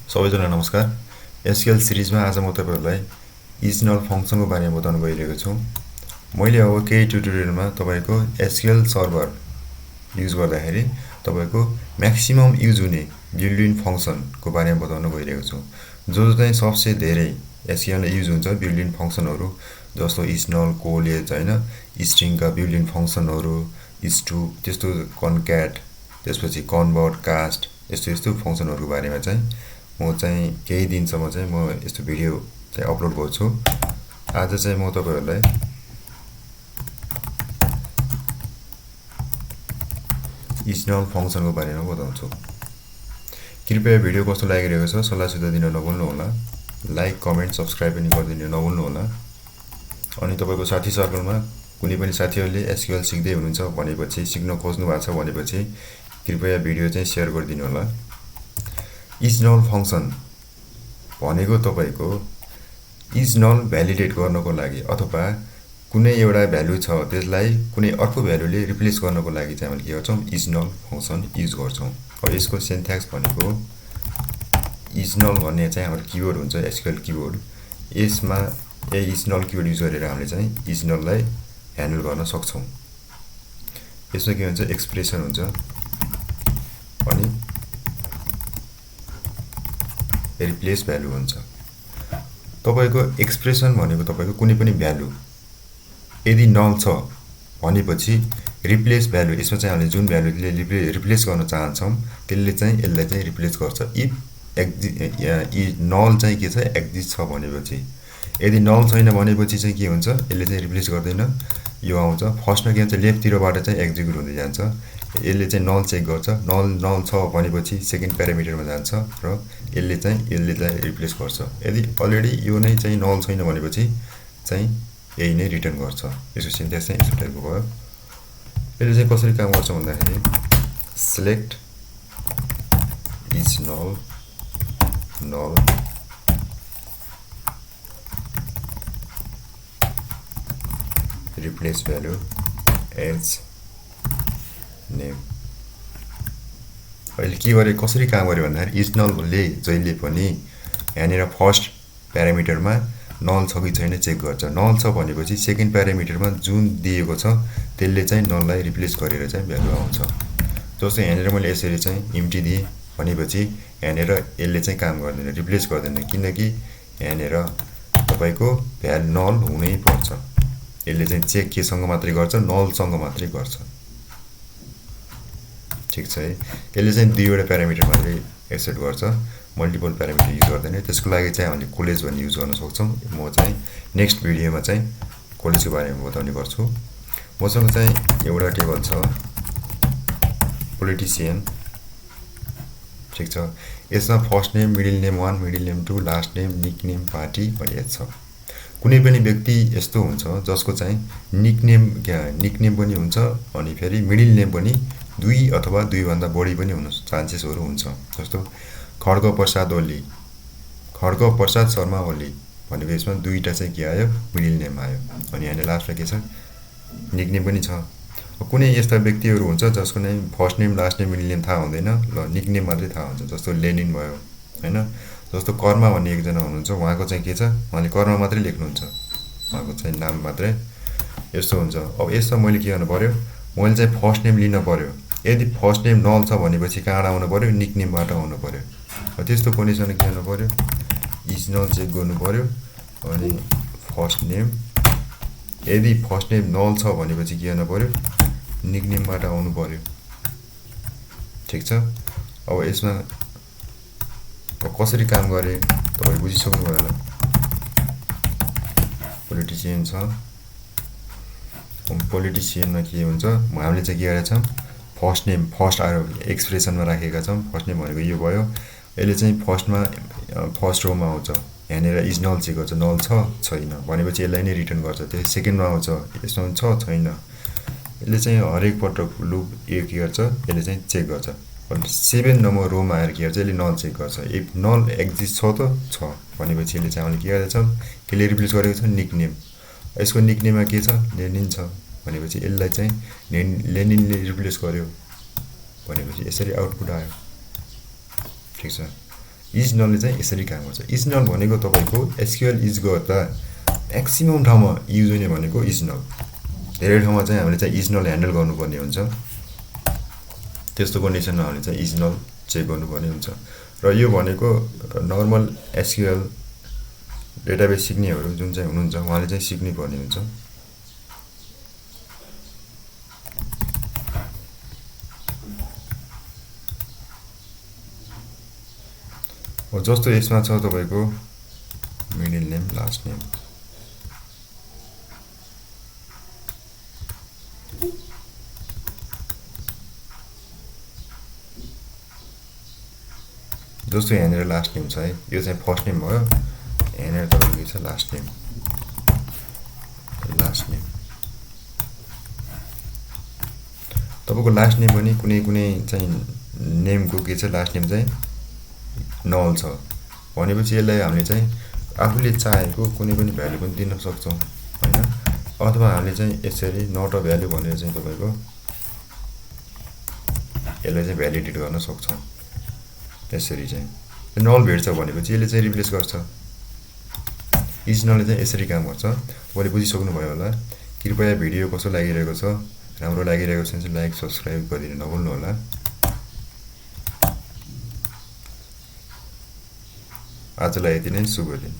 सबैजना नमस्कार। एसक्यूएल सिरिजमा आज म तपाईहरुलाई इजनल फंक्सनको बारेमा बताउन गइरहेको छु। मैले अब केही ट्युटोरियलमा तपाईको एसक्यूएल सर्भर युज गर्दाखेरि तपाईको म्याक्सिमम युज हुने बिल्ट इन फंक्सनको बारेमा बताउन गइरहेको छु। जो चाहिँ सबसे धेरै एसक्यूएल मा युज हुन्छ बिल्ट इन फंक्सनहरु जस्तो इजनल कोलेज हैन स्ट्रिङका बिल्ट इन फंक्सनहरु इस2 त्यस्तो कन्क्याट त्यसपछि कन्भर्ट कास्ट यस्तो फंक्सनहरुको बारेमा चाहिँ म चाहिँ केही दिनसम्म चाहिँ म यस्तो भिडियो चाहिँ अपलोड गर्छु। आज चाहिँ म तपाईहरुलाई इजनल फंक्सनको बारेमा बताउँछु। कृपया भिडियो कस्तो लागिरहेको छ सल्लाह सुझाव दिन नभुल्नु होला। लाइक कमेन्ट सब्स्क्राइब पनि गरिदिनु नभुल्नु होला। अनि तपाईको साथी सर्कलमा कुनै पनि साथीहरुले एसक्यूएल सिक्दै हुनुहुन्छ भनेपछि सिक्न खोज्नु भएको छ भनेपछि कृपया भिडियो चाहिँ शेयर गरिदिनु होला। इजनल फंक्सन भनेको तपाईको इजनल भ्यालिडेट गर्नको लागि अथवा कुनै एउटा भ्यालु छ त्यसलाई कुनै अर्को भ्यालुले रिप्लेस गर्नको लागि चाहिँ हामीले के गर्छौं इजनल फंक्सन युज गर्छौं। अब यसको सिन्ट्याक्स भनेको इजनल भन्ने चाहिँ हाम्रो किवर्ड हुन्छ एसक्यूएल किवर्ड। यसमा इजनल किवर्ड युज गरेर हामीले चाहिँ इजनललाई ह्यान्डल गर्न सक्छौं। यसमा के हुन्छ एक्सप्रेसन हुन्छ अनि रिप्लेस भ्यालु हुन्छ। तपाईको एक्सप्रेसन भनेको तपाईको कुनै पनि भ्यालु यदि नल छ भनेपछि रिप्लेस भ्यालु यसमा चाहिँ हामीले जुन भ्यालुले रिप्लेस गर्न चाहन्छौं त्यसले चाहिँ यसलाई चाहिँ रिप्लेस गर्छ। इफ नल चाहिँ के छ एक्जिस्ट छ भनेपछि। यदि नल छैन भनेपछि चाहिँ के हुन्छ यसले चाहिँ रिप्लेस गर्दैन। यो आउँछ फर्स्टमा के हुन्छ लेफ्ट तिरबाट चाहिँ एक्जिक्युट हुँदै जान्छ। यसले चाहिँ नल चेक गर्छ। नल छ भनेपछि सेकेन्ड प्यारामिटरमा जान्छ र यसले चाहिँ रिप्लेस गर्छ। यदि अलरेडी यो नै चाहिँ नल छैन भनेपछि चाहिँ यही नै रिटर्न गर्छ। यसको सिन्ट्याक्स चाहिँ यस्तो टाइपको भयो। यसले चाहिँ कसरी काम गर्छ भन्दाखेरि select is null replace value as name। अहिले के गरे कसरी काम गर्यो भन्दाखेरि इजनलले जहिले पनि यहाँनिर फर्स्ट प्यारामिटरमा नल छ कि छैन चेक गर्छ। नल छ भनेपछि सेकेन्ड प्यारामिटरमा जुन दिएको छ त्यसले चाहिँ नललाई रिप्लेस गरेर चाहिँ भ्यालु आउँछ। जस्तो यहाँनिर मैले यसरी चाहिँ इम्प्टी दिए भनेपछि यहाँनिर यसले चाहिँ काम गर्दैन रिप्लेस गर्दैन किनकि यहाँनिर तपाईको भ्यालु नल हुनै पर्छ। यसले चाहिँ चेक केसँग मात्रै गर्छ नलसँग मात्रै गर्छ। ठीक छ है। यसले चाहिँ दुईवटा प्यारामिटर मात्रै एक्सेप्ट गर्छ मल्टिपल प्यारामिटर युज गर्दैन। त्यसको लागि चाहिँ हामीले कोलेज भन्ने युज गर्न सक्छौं। म चाहिँ नेक्स्ट भिडियोमा चाहिँ कोलेजको बारेमा बताउने गर्छु। मसँग चाहिँ एउटा टेबल छ पोलिटिशियन। ठीक छ। यसमा first name middle name 1 middle name 2 last name nickname party भन्ने छ। कुनै पनि व्यक्ति यस्तो हुन्छ जसको चाहिँ निकनेम पनि हुन्छ अनि फेरि मिडल नेम पनि 2 अथवा 2 भन्दा बढी पनि हुन चान्सेसहरु हुन्छ। जस्तो खड्ग प्रसाद ओली खड्ग प्रसाद शर्मा ओली भनेको यसमा दुईटा चाहिँ के आयो मिडल नेम आयो अनि यहाँ लास्टमा के छ निकनेम पनि छ। कुनै यस्ता व्यक्तिहरु हुन्छ जसको नै first name last name middle name थाहा हुँदैन ल निकनेम मात्रै थाहा हुन्छ। जस्तो लेनिन भयो हैन। जस्तो कर्मा भन्ने एकजना हुनुहुन्छ उहाँको चाहिँ के छ उहाँले कर्मा मात्रै लेख्नुहुन्छ उहाँको चाहिँ नाम मात्रै यस्तो हुन्छ। अब यसमा मैले के गर्नु पर्यो मैले चाहिँ फर्स्ट नेम लिन पर्यो। यदि फर्स्ट नेम नल छ भनेपछि कहाँ आउनु पर्यो निकनेमबाट आउनु पर्यो। त्यस्तो कन्डिसनमा के गर्नु पर्यो इजनल चेक गर्नु पर्यो अनि फर्स्ट नेम यदि फर्स्ट नेम नल छ भनेपछि के गर्नु पर्यो निकनेमबाट आउनु पर्यो। ठीक छ। अब यसमा कसरी काम गरे तपाईले बुझिसक्नु भयो होला। पोलिटिशियन छ पोलिटिशियनमा के हुन्छ हामीले चाहिँ के गरेका छौं फर्स्ट नेम फर्स्ट एक्सप्रेसनमा राखेका छौं। फर्स्ट नेम भनेको यो भयो। यसले चाहिँ फर्स्टमा फर्स्ट रोमा आउँछ यहाँनिर इजनल चेक गर्छ नल छ छैन भनेपछि यसलाई नै रिटर्न गर्छ। त्यो सेकेन्डमा आउँछ यसमा छ छैन यसले चाहिँ हरेक पटक लुप के गर्छ यसले चाहिँ चेक गर्छ। 7 नम्बर रोमा आएर के गर्छ यसले नल चेक गर्छ। इफ नल एक्जिस्ट छ त छ भनेपछि यसले चाहिँ हामीले के गरेछ केले रिप्लेस गरेको छ निकनेम। यसको निकनेममा के छ लेनिन छ भनेपछि यसलाई चाहिँ लेनिनले रिप्लेस गर्यो भनेपछि यसरी आउटपुट आयो। ठीक छ। इजनलले चाहिँ यसरी काम गर्छ। इजनल भनेको तपाईको एसक्यूएल युज गर्दा म्याक्सिमम ठाउँमा युज हुने भनेको इजनल। धेरै ठाउँमा चाहिँ हामीले चाहिँ इजनल ह्यान्डल गर्नुपर्ने हुन्छ। त्यस्तो कन्डिसनमा हामीले चाहिँ इजनल चेक गर्नुपर्ने हुन्छ। र यो भनेको नर्मल एसक्यूएल डेटाबेस सिक्नेहरू जुन चाहिँ हुनुहुन्छ उहाँले चाहिँ सिक्नै पर्ने हुन्छ। जस्तो यसमा छ तपाईको मिडल नेम लास्ट नेम। जस्तो यहाँनिर लास्ट नेम छ है, यो चाहिँ फर्स्ट नेम भयो, यहाँनिर तपाईको छ लास्ट नेम। लास्ट नेम तपाईको लास्ट नेम पनि कुनै कुनै चाहिँ नेमको के छ लास्ट नेम चाहिँ नल छ भनेपछि यसलाई हामीले चाहिँ आफूले चाहेको कुनै पनि भ्यालु पनि दिन सक्छौं हैन। अथवा हामीले चाहिँ यसरी नट अ भ्यालु भनेर चाहिँ तपाईको यसलाई चाहिँ भ्यालिडेट गर्न सक्छौं। यसरी चाहिँ नल भेट्छ भनेपछि यसले चाहिँ रिप्लेस गर्छ। इजनलले चाहिँ यसरी काम गर्छ। तपाईले बुझिसक्नु भयो होला। कृपया भिडियो कस्तो लागिरहेको छ, राम्रो लागिरहेको छ भने चाहिँ लाइक सब्स्क्राइब गरिदिन नभुल्नु होला। आजलाई यति नै, शुभ दिन।